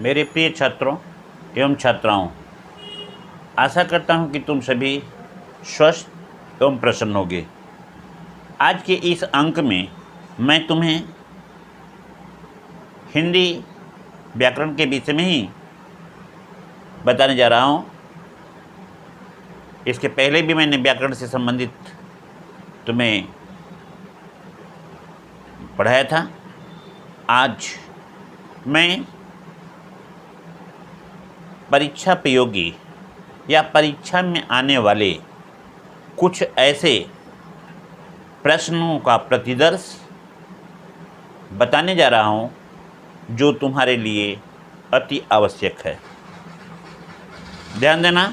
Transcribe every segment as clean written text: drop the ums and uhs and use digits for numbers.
मेरे प्रिय छात्रों एवं छात्राओं, आशा करता हूं कि तुम सभी स्वस्थ एवं प्रसन्न होगे। आज के इस अंक में मैं तुम्हें हिंदी व्याकरण के विषय में ही बताने जा रहा हूं। इसके पहले भी मैंने व्याकरण से संबंधित तुम्हें पढ़ाया था। आज मैं परीक्षा उपयोगी या परीक्षा में आने वाले कुछ ऐसे प्रश्नों का प्रतिदर्श बताने जा रहा हूं जो तुम्हारे लिए अति आवश्यक है। ध्यान देना।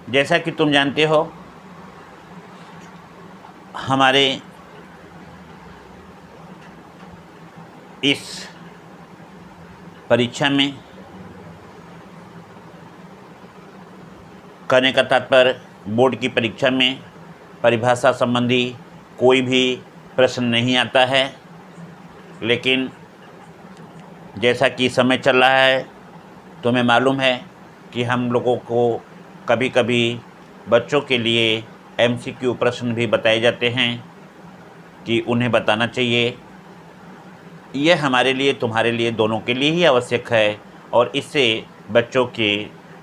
जैसा कि तुम जानते हो, हमारे इस परीक्षा में कहने का तात्पर्य बोर्ड की परीक्षा में परिभाषा संबंधी कोई भी प्रश्न नहीं आता है, लेकिन जैसा कि समय चल रहा है, तुम्हें मालूम है कि हम लोगों को कभी कभी बच्चों के लिए एमसीक्यू प्रश्न भी बताए जाते हैं कि उन्हें बताना चाहिए। यह हमारे लिए, तुम्हारे लिए, दोनों के लिए ही आवश्यक है और इससे बच्चों के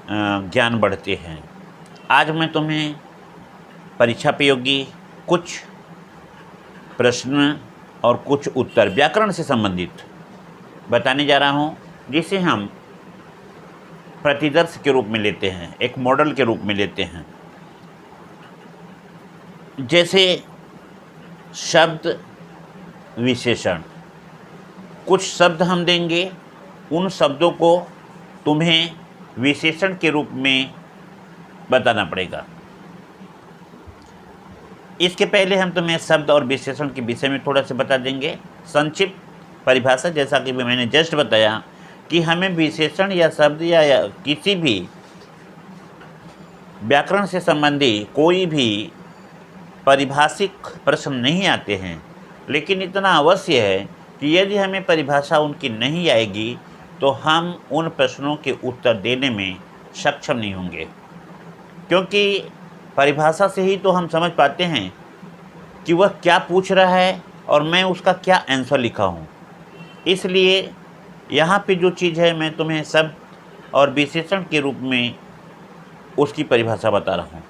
ज्ञान बढ़ते हैं। आज मैं तुम्हें परीक्षा उपयोगी कुछ प्रश्न और कुछ उत्तर व्याकरण से संबंधित बताने जा रहा हूँ, जिसे हम प्रतिदर्श के रूप में लेते हैं, एक मॉडल के रूप में लेते हैं। जैसे शब्द विशेषण, कुछ शब्द हम देंगे, उन शब्दों को तुम्हें विशेषण के रूप में बताना पड़ेगा। इसके पहले हम तुम्हें शब्द और विशेषण के विषय में थोड़ा सा बता देंगे। संक्षिप्त परिभाषा, जैसा कि मैंने जस्ट बताया कि हमें विशेषण या शब्द या किसी भी व्याकरण से संबंधी कोई भी पारिभाषिक प्रश्न नहीं आते हैं, लेकिन इतना अवश्य है कि यदि हमें परिभाषा उनकी नहीं आएगी तो हम उन प्रश्नों के उत्तर देने में सक्षम नहीं होंगे, क्योंकि परिभाषा से ही तो हम समझ पाते हैं कि वह क्या पूछ रहा है और मैं उसका क्या आंसर लिखा हूँ। इसलिए यहाँ पे जो चीज़ है, मैं तुम्हें शब्द और विशेषण के रूप में उसकी परिभाषा बता रहा हूँ।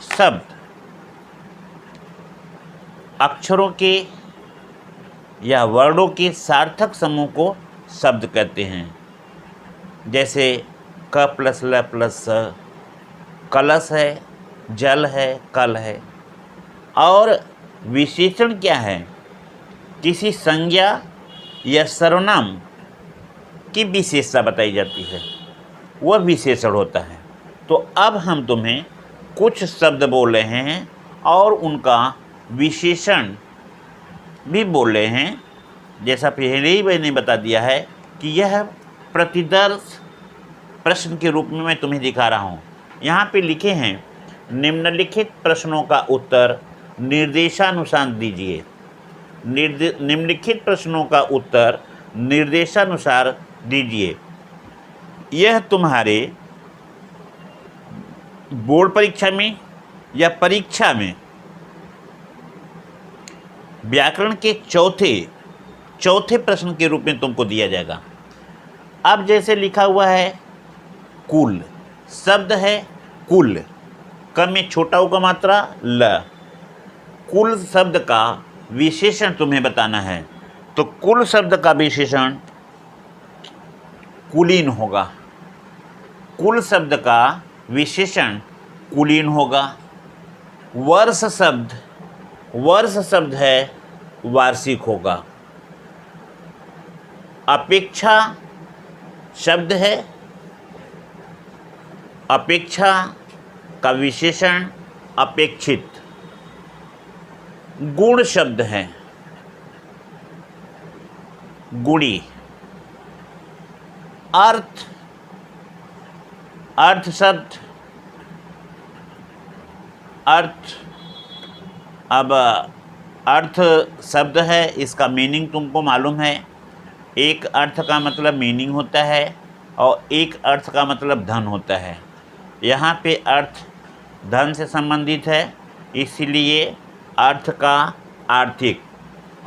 शब्द अक्षरों के या वर्णों के सार्थक समूह को शब्द कहते हैं। जैसे क प्लस ल प्लस स, कलश है, जल है, कल है। और विशेषण क्या है? किसी संज्ञा या सर्वनाम की विशेषता बताई जाती है, वह विशेषण होता है। तो अब हम तुम्हें कुछ शब्द बोल रहे हैं और उनका विशेषण भी बोल रहे हैं। जैसा पहले ही मैंने बता दिया है कि यह प्रतिदर्श प्रश्न के रूप में मैं तुम्हें दिखा रहा हूँ। यहाँ पे लिखे हैं, निम्नलिखित प्रश्नों का उत्तर निर्देशानुसार दीजिए। निम्नलिखित प्रश्नों का उत्तर निर्देशानुसार दीजिए। यह तुम्हारे बोर्ड परीक्षा में या परीक्षा में व्याकरण के चौथे प्रश्न के रूप में तुमको दिया जाएगा। अब जैसे लिखा हुआ है कुल, शब्द है कुल, क में छोटा होगा मात्रा ल। कुल शब्द का विशेषण तुम्हें बताना है, तो कुल शब्द का विशेषण कुलीन होगा। कुल शब्द का विशेषण कुलीन होगा। वर्ष शब्द है वार्षिक होगा। अपेक्षा शब्द है, अपेक्षा का विशेषण अपेक्षित। गुण शब्द है गुणी। अर्थ शब्द अर्थ, अब अर्थ शब्द है, इसका मीनिंग तुमको मालूम है। एक अर्थ का मतलब मीनिंग होता है और एक अर्थ का मतलब धन होता है। यहाँ पे अर्थ धन से संबंधित है, इसलिए अर्थ का आर्थिक,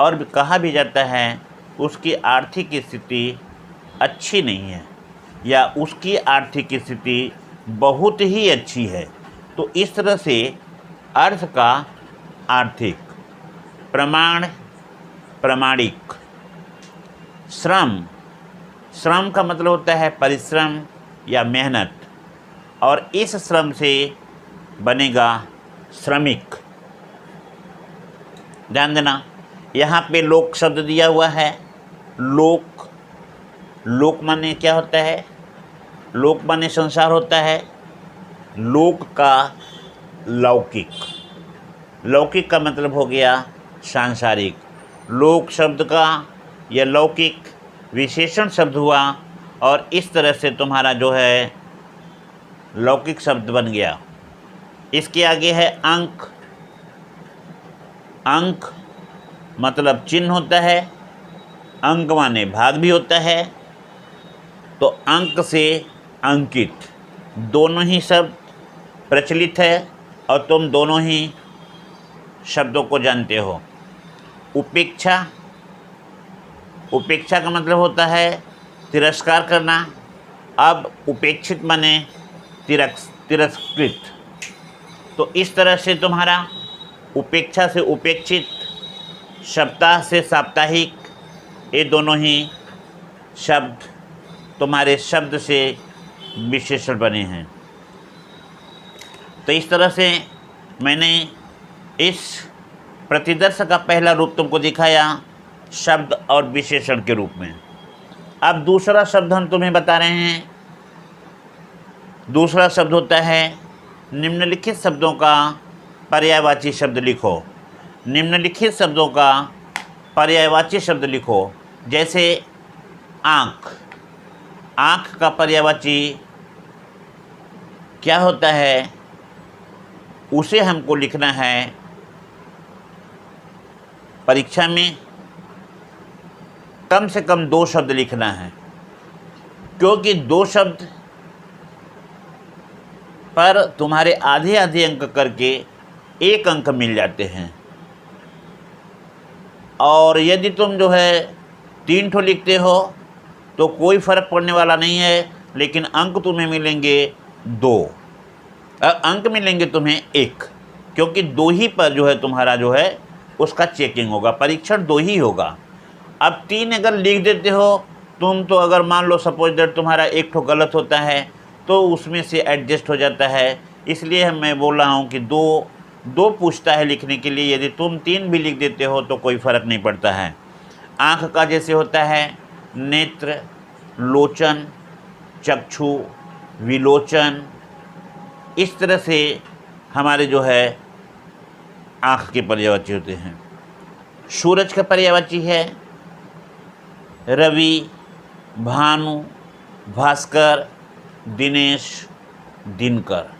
और कहा भी जाता है उसकी आर्थिक स्थिति अच्छी नहीं है या उसकी आर्थिक स्थिति बहुत ही अच्छी है। तो इस तरह से अर्थ का आर्थिक, प्रमाण, प्रमाणिक। श्रम, श्रम का मतलब होता है परिश्रम या मेहनत, और इस श्रम से बनेगा श्रमिक। ध्यान देना, यहाँ पे लोक शब्द दिया हुआ है। लोक, लोक माने क्या होता है? लोक माने संसार होता है। लोक का लौकिक, लौकिक का मतलब हो गया सांसारिक। लोक शब्द का यह लौकिक विशेषण शब्द हुआ, और इस तरह से तुम्हारा जो है लौकिक शब्द बन गया। इसके आगे है अंक। अंक मतलब चिन्ह होता है, अंक माने भाग भी होता है। तो अंक से अंकित, दोनों ही शब्द प्रचलित है और तुम दोनों ही शब्दों को जानते हो। उपेक्षा, उपेक्षा का मतलब होता है तिरस्कार करना। अब उपेक्षित माने तिरस्कृत। तो इस तरह से तुम्हारा उपेक्षा से उपेक्षित, सप्ताह से साप्ताहिक, ये दोनों ही शब्द तुम्हारे शब्द से विशेषण बने हैं। तो इस तरह से मैंने इस प्रतिदर्श का पहला रूप तुमको दिखाया शब्द और विशेषण के रूप में। अब दूसरा शब्द हम तुम्हें बता रहे हैं। दूसरा शब्द होता है निम्नलिखित शब्दों का पर्यायवाची शब्द लिखो। निम्नलिखित शब्दों का पर्यायवाची शब्द लिखो। जैसे आँख, आँख का पर्यायवाची क्या होता है, उसे हमको लिखना है परीक्षा में। कम से कम 2 शब्द लिखना है, क्योंकि 2 शब्द पर तुम्हारे आधे आधे अंक करके 1 अंक मिल जाते हैं। और यदि तुम जो है 3 ठो लिखते हो तो कोई फ़र्क पड़ने वाला नहीं है, लेकिन अंक तुम्हें मिलेंगे 2, अंक मिलेंगे तुम्हें 1, क्योंकि 2 ही पर जो है तुम्हारा जो है उसका चेकिंग होगा, परीक्षण 2 ही होगा। अब 3 अगर लिख देते हो तुम, तो अगर मान लो सपोज दैट तुम्हारा 1 ठो गलत होता है तो उसमें से एडजस्ट हो जाता है। इसलिए मैं बोल रहा हूँ कि 2 पूछता है लिखने के लिए। यदि तुम 3 भी लिख देते हो तो कोई फ़र्क नहीं पड़ता है। आँख का जैसे होता है नेत्र, लोचन, चक्षु, विलोचन, इस तरह से हमारे जो है आँख के पर्यायवाची होते हैं। सूरज का पर्यायवाची है रवि, भानु, भास्कर, दिनेश, दिनकर।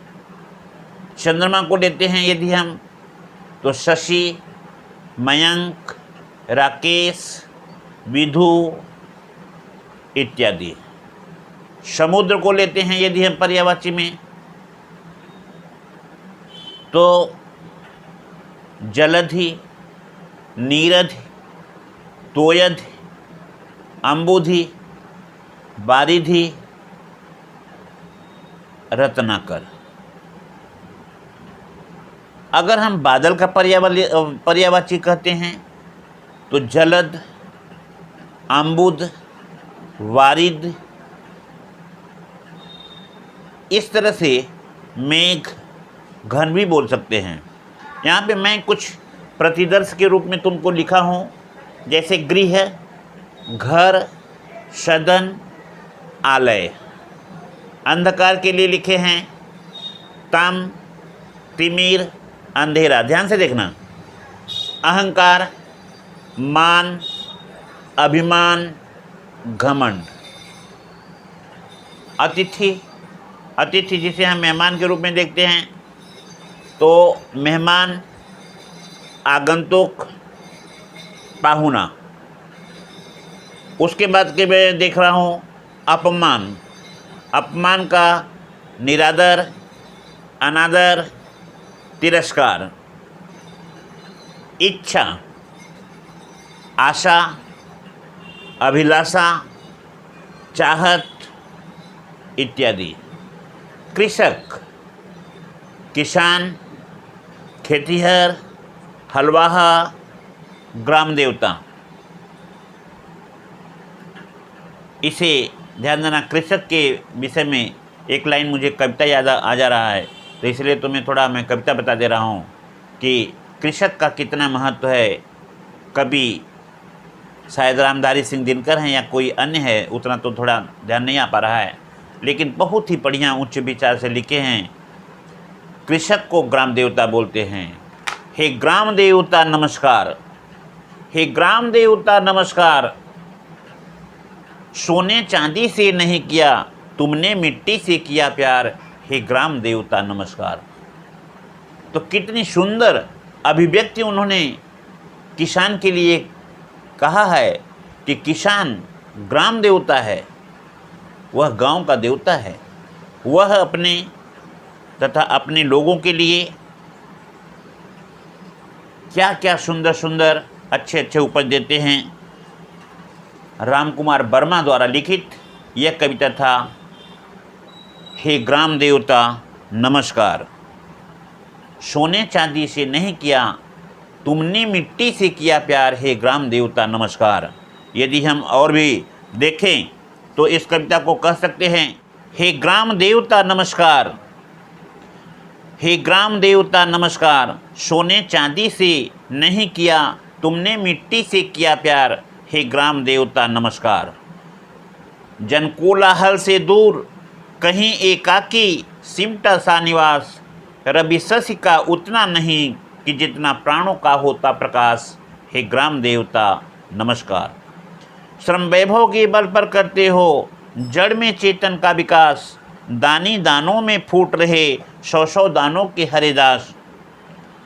चंद्रमा को लेते हैं यदि हम, तो शशि, मयंक, राकेश, विधु इत्यादि। समुद्र को लेते हैं यदि हम पर्यायवाची में, तो जलधि, नीरधि, तोयधि, अम्बुधि, बारिधि, रत्नाकर। अगर हम बादल का पर्यायवाची कहते हैं तो जलद, अम्बुद, वारिद, इस तरह से मेघ, घन भी बोल सकते हैं। यहाँ पे मैं कुछ प्रतिदर्श के रूप में तुमको लिखा हूँ, जैसे गृह, घर, सदन, आलय। अंधकार के लिए लिखे हैं तम, तिमिर, अंधेरा। ध्यान से देखना। अहंकार, मान, अभिमान, घमंड। अतिथि, अतिथि जिसे हम मेहमान के रूप में देखते हैं, तो मेहमान, आगंतुक, पाहुना। उसके बाद के मैं देख रहा हूँ अपमान। अपमान का निरादर, अनादर, तिरस्कार। इच्छा, आशा, अभिलाषा, चाहत इत्यादि। कृषक, किसान, खेतिहर, हलवाहा, ग्राम देवता। इसे ध्यान देना, कृषक के विषय में एक लाइन मुझे कविता याद आ जा रहा है, तो इसलिए तुम्हें थोड़ा मैं कविता बता दे रहा हूँ कि कृषक का कितना महत्व है। कवि शायद रामधारी सिंह दिनकर हैं या कोई अन्य है, उतना तो थोड़ा ध्यान नहीं आ पा रहा है, लेकिन बहुत ही बढ़िया उच्च विचार से लिखे हैं। कृषक को ग्राम देवता बोलते हैं। हे ग्राम देवता नमस्कार, हे ग्राम देवता नमस्कार। सोने चांदी से नहीं किया तुमने मिट्टी से किया प्यार, हे ग्राम देवता नमस्कार। तो कितनी सुंदर अभिव्यक्ति उन्होंने किसान के लिए कहा है कि किसान ग्राम देवता है, वह गांव का देवता है। वह अपने तथा अपने लोगों के लिए क्या क्या सुंदर सुंदर अच्छे अच्छे उपज देते हैं। रामकुमार वर्मा द्वारा लिखित यह कविता था, हे ग्राम देवता नमस्कार। सोने चांदी से नहीं किया तुमने मिट्टी से किया प्यार, हे ग्राम देवता नमस्कार। यदि हम और भी देखें तो इस कविता को कह सकते हैं, हे ग्राम देवता नमस्कार, हे ग्राम देवता नमस्कार। सोने चांदी से नहीं किया तुमने मिट्टी से किया प्यार, हे ग्राम देवता नमस्कार। जनकोलाहल से दूर कहीं एकाकी सिमटा सा निवास, रवि शशि का उतना नहीं कि जितना प्राणों का होता प्रकाश, हे ग्राम देवता नमस्कार। श्रम वैभव के बल पर करते हो जड़ में चेतन का विकास, दानी दानों में फूट रहे सौ सौ दानों के हरिदास।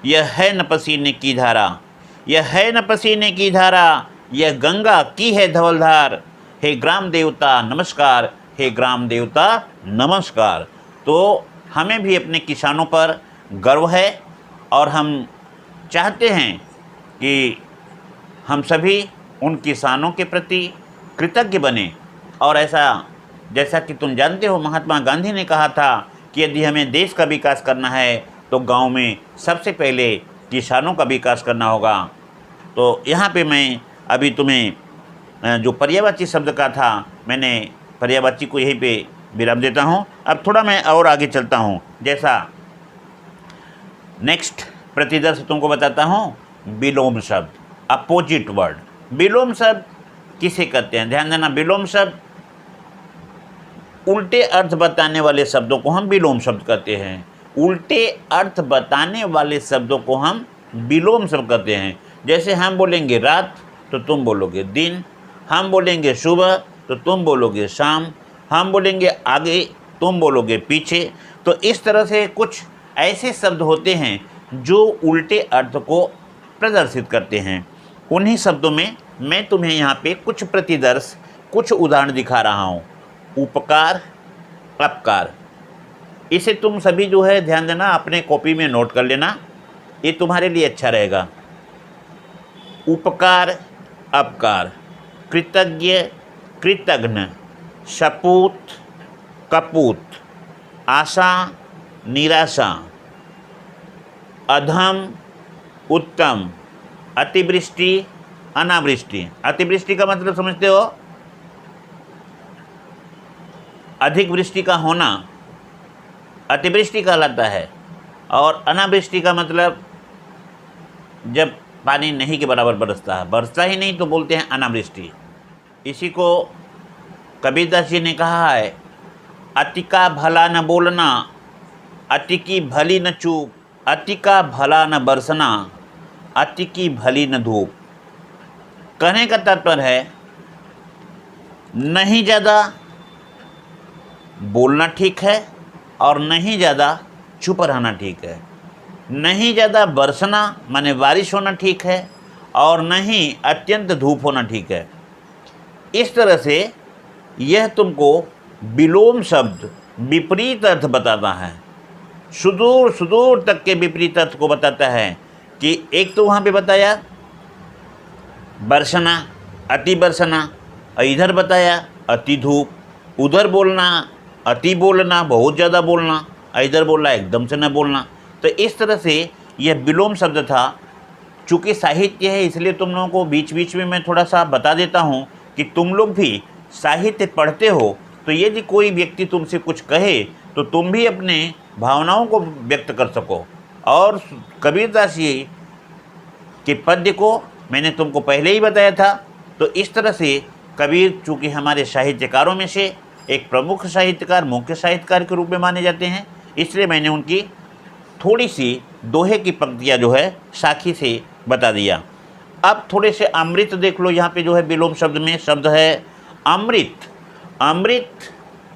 यह है न पसीने की धारा, यह है न पसीने की धारा, यह गंगा की है धवलधार, हे ग्राम देवता नमस्कार, हे ग्राम देवता नमस्कार। तो हमें भी अपने किसानों पर गर्व है और हम चाहते हैं कि हम सभी उन किसानों के प्रति कृतज्ञ बने। और ऐसा जैसा कि तुम जानते हो, महात्मा गांधी ने कहा था कि यदि हमें देश का विकास करना है तो गांव में सबसे पहले किसानों का विकास करना होगा। तो यहाँ पे मैं अभी तुम्हें जो पर्यायवाची शब्द का था, मैंने पर्यायवाची को यहीं पे विराम देता हूँ। अब थोड़ा मैं और आगे चलता हूँ, जैसा नेक्स्ट प्रतिदर्श तुमको बताता हूँ। विलोम शब्द, अपोजिट वर्ड। विलोम शब्द किसे कहते हैं, ध्यान देना। विलोम शब्द उल्टे अर्थ बताने वाले शब्दों को हम विलोम शब्द कहते हैं। उल्टे अर्थ बताने वाले शब्दों को हम विलोम शब्द कहते हैं। जैसे हम बोलेंगे रात तो तुम बोलोगे दिन, हम बोलेंगे सुबह तो तुम बोलोगे शाम, हम बोलेंगे आगे तुम बोलोगे पीछे। तो इस तरह से कुछ ऐसे शब्द होते हैं जो उल्टे अर्थ को प्रदर्शित करते हैं। उन्हीं शब्दों में मैं तुम्हें यहाँ पे कुछ प्रतिदर्श, कुछ उदाहरण दिखा रहा हूँ। उपकार, अपकार, इसे तुम सभी जो है ध्यान देना, अपने कॉपी में नोट कर लेना, ये तुम्हारे लिए अच्छा रहेगा। उपकार, अपकार, कृतज्ञ, कृतघ्न, सपूत, कपूत, आशा, निराशा, अधम, उत्तम, अतिवृष्टि, अनावृष्टि। अतिवृष्टि का मतलब समझते हो, अधिक वृष्टि का होना अतिवृष्टि कहलाता है। और अनावृष्टि का मतलब जब पानी नहीं के बराबर बरसता है, बरसता ही नहीं तो बोलते हैं अनावृष्टि। इसी को कबीरदास जी ने कहा है, अति का भला न बोलना, अति की भली न चूक, अति का भला न बरसना, अति की भली न धूप। कहने का तात्पर्य है, नहीं ज़्यादा बोलना ठीक है और नहीं ज़्यादा चुप रहना ठीक है। नहीं ज़्यादा बरसना माने बारिश होना ठीक है और नहीं अत्यंत धूप होना ठीक है। इस तरह से यह तुमको विलोम शब्द विपरीत अर्थ बताता है, सुदूर सुदूर तक के विपरीत अर्थ को बताता है। कि एक तो वहाँ पे बताया बरसना, अति बरसना, और इधर बताया अति धूप, उधर बोलना अति बोलना, बहुत ज़्यादा बोलना, और इधर बोलना एकदम से न बोलना। तो इस तरह से यह विलोम शब्द था। चूँकि साहित्य है इसलिए तुम लोगों को बीच बीच में मैं थोड़ा सा बता देता हूँ कि तुम लोग भी साहित्य पढ़ते हो, तो यदि कोई व्यक्ति तुमसे कुछ कहे तो तुम भी अपने भावनाओं को व्यक्त कर सको। और कबीरदास जी के पद्य को मैंने तुमको पहले ही बताया था। तो इस तरह से कबीर चूँकि हमारे साहित्यकारों में से एक प्रमुख साहित्यकार, मुख्य साहित्यकार के रूप में माने जाते हैं, इसलिए मैंने उनकी थोड़ी सी दोहे की पंक्तियाँ जो है साखी से बता दिया। अब थोड़े से अमृत देख लो। यहाँ पे जो है विलोम शब्द में शब्द है अमृत। अमृत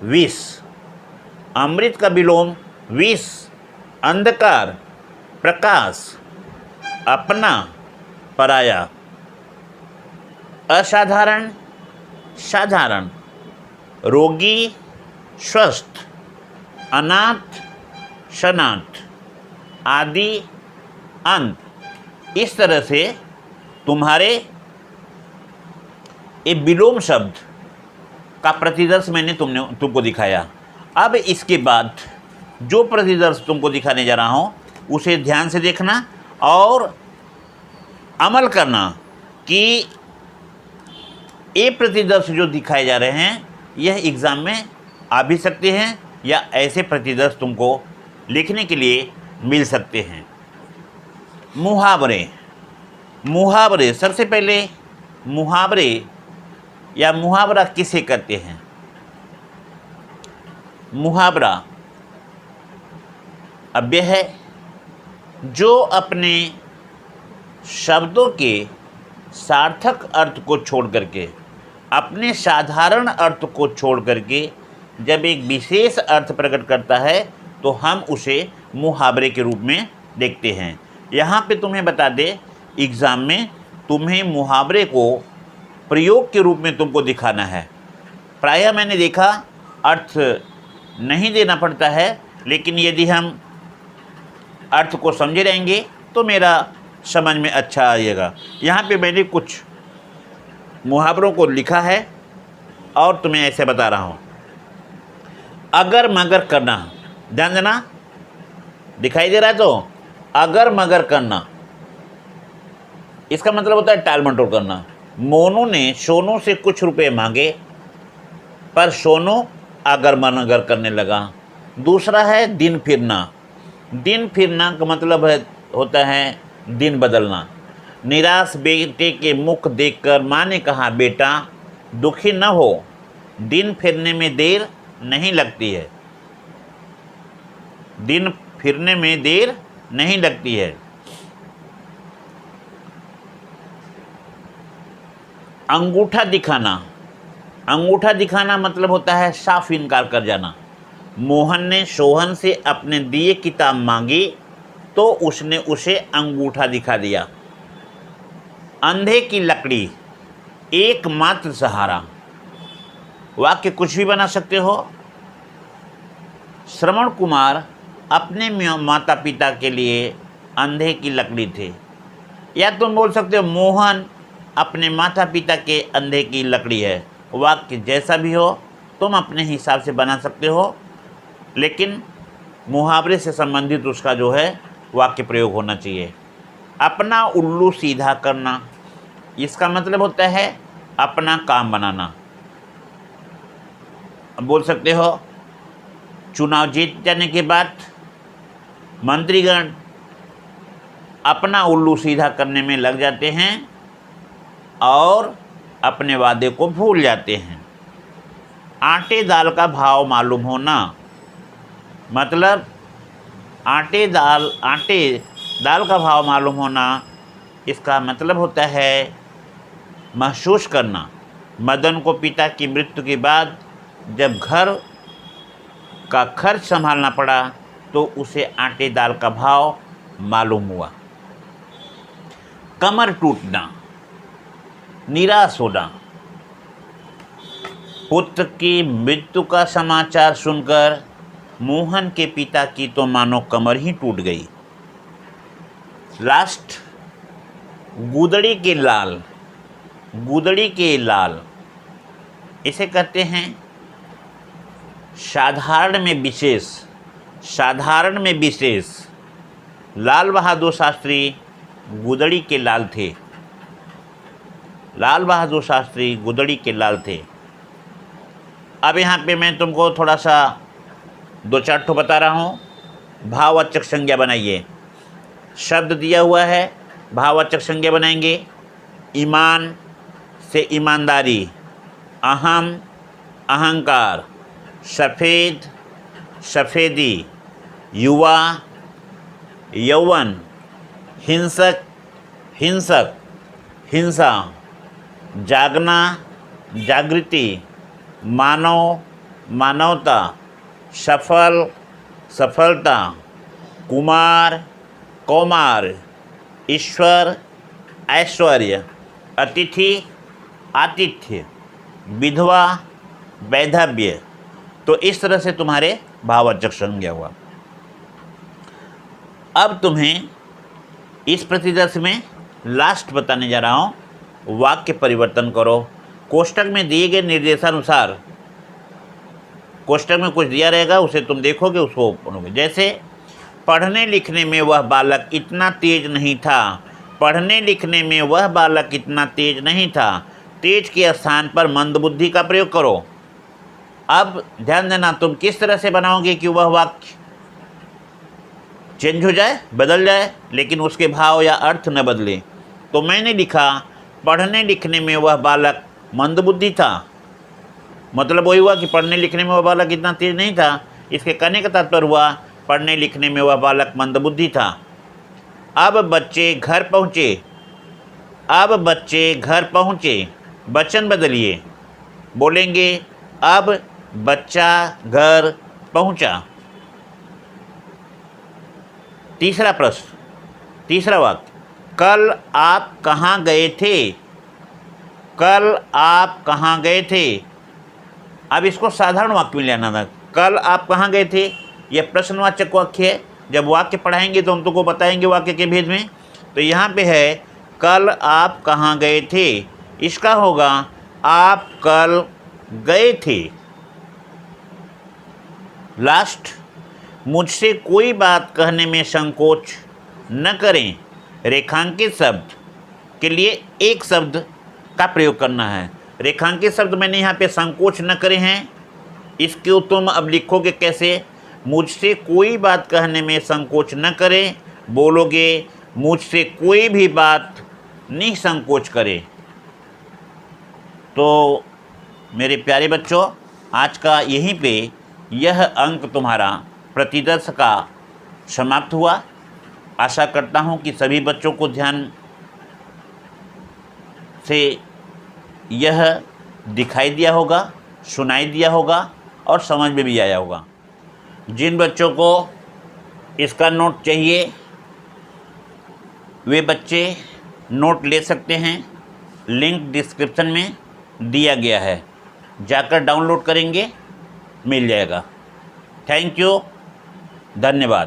विष, अमृत का विलोम विष, अंधकार, प्रकाश, अपना, पराया, असाधारण, साधारण, रोगी, स्वस्थ, अनाथ, शनाथ, आदि, अंत। इस तरह से तुम्हारे ये विलोम शब्द का प्रतिदर्श मैंने तुमको दिखाया। अब इसके बाद जो प्रतिदर्श तुमको दिखाने जा रहा हूँ उसे ध्यान से देखना और अमल करना कि ये प्रतिदर्श जो दिखाए जा रहे हैं यह एग्ज़ाम में आ भी सकते हैं या ऐसे प्रतिदर्श तुमको लिखने के लिए मिल सकते हैं। मुहावरे। मुहावरे, सबसे पहले मुहावरे या मुहावरा किसे कहते हैं? मुहावरा अव्यय है जो अपने शब्दों के सार्थक अर्थ को छोड़ करके, अपने साधारण अर्थ को छोड़ करके जब एक विशेष अर्थ प्रकट करता है तो हम उसे मुहावरे के रूप में देखते हैं। यहाँ पे तुम्हें बता दे, एग्ज़ाम में तुम्हें मुहावरे को प्रयोग के रूप में तुमको दिखाना है। प्रायः मैंने देखा अर्थ नहीं देना पड़ता है, लेकिन यदि हम अर्थ को समझे रहेंगे तो मेरा समझ में अच्छा आएगा। यहाँ पे मैंने कुछ मुहावरों को लिखा है और तुम्हें ऐसे बता रहा हूँ। अगर मगर करना, ध्यान देना, दिखाई दे रहा है? तो अगर मगर करना इसका मतलब होता है टाल मटोल करना। मोनू ने सोनू से कुछ रुपए मांगे पर सोनू अगर मगर करने लगा। दूसरा है दिन फिरना। दिन फिरना का मतलब होता है दिन बदलना। निराश बेटे के मुख देखकर माँ ने कहा, बेटा दुखी न हो, दिन फिरने में देर नहीं लगती है। दिन फिरने में देर नहीं लगती है। अंगूठा दिखाना। अंगूठा दिखाना मतलब होता है साफ इनकार कर जाना। मोहन ने सोहन से अपने दिए किताब मांगी तो उसने उसे अंगूठा दिखा दिया। अंधे की लकड़ी एकमात्र सहारा। वाक्य कुछ भी बना सकते हो। श्रवण कुमार अपने माता पिता के लिए अंधे की लकड़ी थे। या तुम बोल सकते हो मोहन अपने माता पिता के अंधे की लकड़ी है। वाक्य जैसा भी हो तुम अपने हिसाब से बना सकते हो, लेकिन मुहावरे से संबंधित उसका जो है वाक्य प्रयोग होना चाहिए। अपना उल्लू सीधा करना, इसका मतलब होता है अपना काम बनाना। बोल सकते हो चुनाव जीत जाने के बाद मंत्रीगण अपना उल्लू सीधा करने में लग जाते हैं और अपने वादे को भूल जाते हैं। आटे दाल का भाव मालूम होना, मतलब आटे दाल का भाव मालूम होना, इसका मतलब होता है महसूस करना। मदन को पिता की मृत्यु के बाद जब घर का खर्च संभालना पड़ा तो उसे आटे दाल का भाव मालूम हुआ। कमर टूटना, निराश होना, पुत्र की मृत्यु का समाचार सुनकर मोहन के पिता की तो मानो कमर ही टूट गई। लास्ट, गुदड़ी के लाल। गुदड़ी के लाल इसे कहते हैं साधारण में विशेष। साधारण में विशेष। लाल बहादुर शास्त्री गुदड़ी के लाल थे। लाल बहादुर शास्त्री गुदड़ी के लाल थे। अब यहाँ पे मैं तुमको थोड़ा सा 2-4 ठो बता रहा हूँ। भाववाचक संज्ञा बनाइए। शब्द दिया हुआ है, भाववाचक संज्ञा बनाएंगे। ईमान से ईमानदारी, अहम अहंकार, सफ़ेद सफ़ेदी, युवा यौवन, हिंसक हिंसक हिंसा, जागना जागृति, मानव मानवता, सफल सफलता, कुमार कौमार, ईश्वर ऐश्वर्य, अतिथि आतिथ्य, विधवा वैधव्य। तो इस तरह से तुम्हारे भाववाचक संज्ञा हुआ। अब तुम्हें इस प्रतिदर्श में लास्ट बताने जा रहा हूँ। वाक्य परिवर्तन करो। कोष्टक में दिए गए निर्देशानुसार, कोष्टक में कुछ दिया रहेगा, उसे तुम देखोगे, उसको पढ़ोगे। जैसे पढ़ने लिखने में वह बालक इतना तेज नहीं था। पढ़ने लिखने में वह बालक इतना तेज नहीं था। तेज के स्थान पर मंदबुद्धि का प्रयोग करो। अब ध्यान देना, तुम किस तरह से बनाओगे कि वह वाक्य चेंज हो जाए, बदल जाए, लेकिन उसके भाव या अर्थ न बदले। तो मैंने लिखा पढ़ने लिखने में वह बालक मंदबुद्धि था। मतलब वही हुआ कि पढ़ने लिखने में वह बालक इतना तेज नहीं था। इसके कहने का तात्पर्य हुआ पढ़ने लिखने में वह बालक मंदबुद्धि था। अब बच्चे घर पहुँचे। अब बच्चे घर पहुँचे। वचन बदलिए, बोलेंगे अब बच्चा घर पहुँचा। तीसरा प्रश्न, तीसरा वाक्य, कल आप कहाँ गए थे। कल आप कहाँ गए थे। अब इसको साधारण वाक्य में लेना था। कल आप कहाँ गए थे, यह प्रश्नवाचक वाक्य है। जब वाक्य पढ़ाएंगे तो हम तुमको बताएंगे वाक्य के भेद में। तो यहाँ पे है कल आप कहाँ गए थे, इसका होगा आप कल गए थे। लास्ट, मुझसे कोई बात कहने में संकोच न करें। रेखांकित शब्द के लिए एक शब्द का प्रयोग करना है। रेखांकित शब्द मैंने यहाँ पे संकोच न करें हैं। इसको तुम अब लिखोगे कैसे, मुझसे कोई बात कहने में संकोच न करें। बोलोगे मुझसे कोई भी बात निसंकोच करे। तो मेरे प्यारे बच्चों, आज का यहीं पे यह अंक तुम्हारा प्रतिदर्श का समाप्त हुआ। आशा करता हूँ कि सभी बच्चों को ध्यान से यह दिखाई दिया होगा, सुनाई दिया होगा और समझ में भी आया होगा। जिन बच्चों को इसका नोट चाहिए वे बच्चे नोट ले सकते हैं। लिंक डिस्क्रिप्शन में दिया गया है, जाकर डाउनलोड करेंगे, मिल जाएगा। थैंक यू, धन्यवाद।